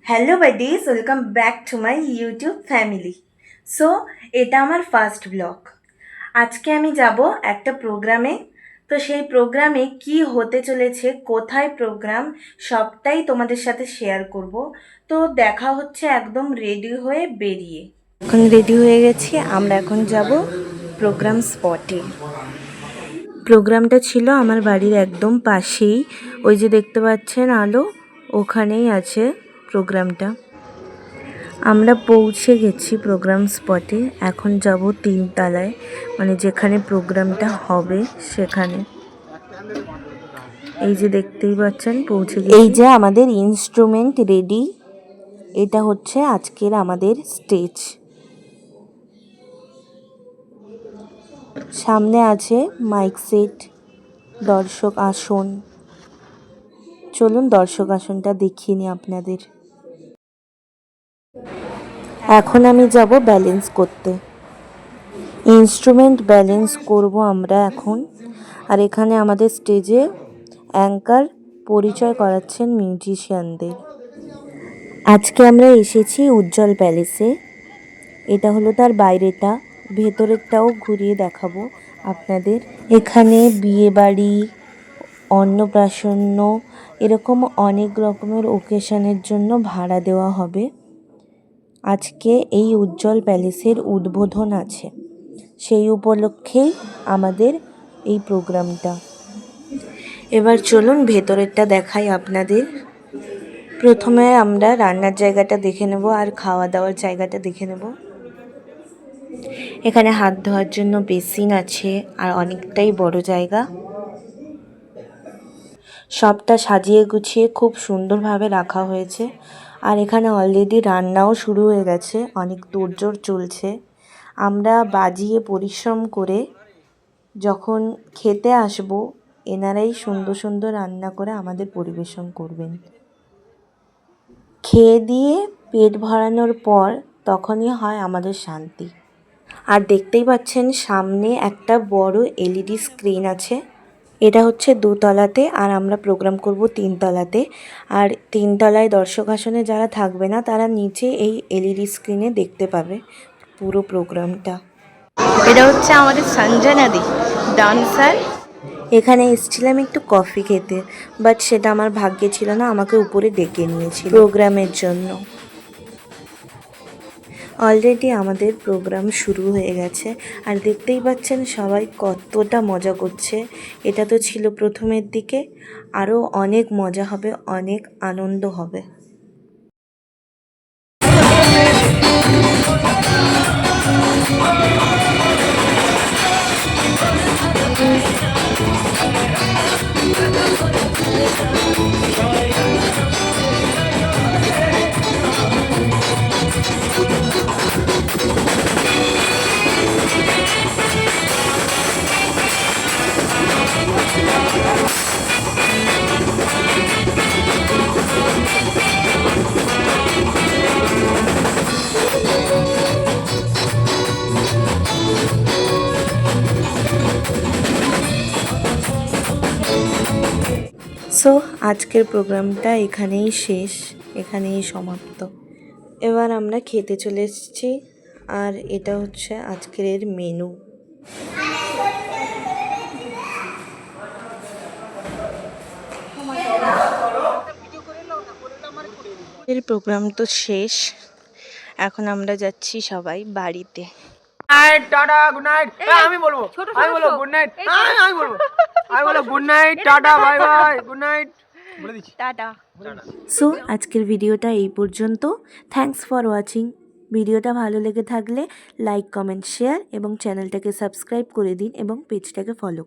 Hello buddies, welcome back to my YouTube family. So এটা আমার first blog. আজকে আমি যাব একটা প্রোগ্রামে। তো সেই প্রোগ্রামে কি হতে চলেছে, কোথায় প্রোগ্রাম, সবটাই তোমাদের সাথে শেয়ার করব। তো দেখা হচ্ছে একদম রেডি হয়ে বেরিয়ে। এখন রেডি হয়ে গেছি, আমরা এখন যাব প্রোগ্রাম স্পটে। প্রোগ্রামটা ছিল আমার বাড়ির একদম পাশেই, ওই যে দেখতে পাচ্ছেন আলো, ওখানেই আছে প্রোগ্রামটা। আমরা পৌঁছে গেছি প্রোগ্রাম স্পটে। এখন যাব 3 তলায়, মানে যেখানে প্রোগ্রামটা হবে সেখানে। এই যে দেখতেই পাচ্ছেন পৌঁছে গেছি। এই যে আমাদের ইনস্ট্রুমেন্ট রেডি, এটা হচ্ছে আজকের আমাদের স্টেজ। সামনে আছে মাইক সেট, দর্শক আসন। চলুন দর্শক আসনটা দেখিয়ে নিই আপনাদের। এখন আমি যাব ব্যালেন্স করতে, ইনস্ট্রুমেন্ট ব্যালেন্স করব আমরা এখন। আর এখানে আমাদের স্টেজে অ্যাঙ্কার পরিচয় করাচ্ছেন মিউজিশিয়ানদের। আজকে আমরা এসেছি উজ্জ্বল প্যালেসে। এটা হলো তার বাইরেটা, ভেতরেরটাও ঘুরিয়ে দেখাবো আপনাদের। এখানে বিয়েবাড়ি, অন্নপ্রাশন, এরকম অনেক রকমের ওকেশনের জন্য ভাড়া দেওয়া হবে। আজকে এই উজ্জ্বল প্যালেসের উদ্বোধন আছে, সেই উপলক্ষেই আমাদের এই প্রোগ্রামটা। এবার চলুন ভেতরেরটা দেখাই আপনাদের। প্রথমে আমরা রান্নার জায়গাটা দেখে নেব আর খাওয়া দাওয়ার জায়গাটা দেখে নেব। এখানে হাত ধোয়ার জন্য বেসিন আছে আর অনেকটাই বড় জায়গা। সবটা সাজিয়ে গুছিয়ে খুব সুন্দরভাবে রাখা হয়েছে। আর এখানে অলরেডি রান্নাও শুরু হয়ে গেছে, অনেক তোড়জোড় চলছে। আমরা বাজিয়ে পরিশ্রম করে যখন খেতে আসব, এনারাই সুন্দর সুন্দর রান্না করে আমাদের পরিবেশন করবেন। খেয়ে দিয়ে পেট ভরানোর পর তখনই হয় আমাদের শান্তি। আর দেখতেই পাচ্ছেন সামনে একটা বড় এলইডি স্ক্রিন আছে। এটা হচ্ছে 2তলাতে, আর আমরা প্রোগ্রাম করব 3তলাতে। আর 3তলায় দর্শক আসনে যারা থাকবে না, তারা নিচে এই এলইডি স্ক্রিনে দেখতে পাবে পুরো প্রোগ্রামটা। এটা হচ্ছে আমাদের সঞ্জনা দি, ডান্সার। এখানে এসেছিলাম একটু কফি খেতে, বাট সেটা আমার ভাগ্যে ছিল না, আমাকে উপরে ডেকে নিয়েছিল প্রোগ্রামের জন্য। অলরেডি আমাদের প্রোগ্রাম শুরু হয়ে গেছে, আর দেখতেই পাচ্ছেন সবাই কতটা মজা করছে। এটা তো ছিল প্রথমের দিকে, আরও অনেক মজা হবে, অনেক আনন্দ হবে। সো আজকের প্রোগ্রামটা এখানেই শেষ, এখানেই সমাপ্ত। এবার আমরা খেতে চলে এসেছি, আর এটা হচ্ছে আজকের মেনু। এর প্রোগ্রাম তো শেষ, এখন আমরা যাচ্ছি সবাই বাড়িতে। Tata good night. আমি বলবো গুড নাইট। আমি বলবো good night, tata, bye bye, good night বলে দিচ্ছি, টাটা। সো আজকের ভিডিওটা এই পর্যন্ত। Thanks for watching. ভিডিওটা ভালো লেগে থাকলে লাইক, কমেন্ট, শেয়ার এবং চ্যানেলটাকে সাবস্ক্রাইব করে দিন এবং পেজটাকে ফলো।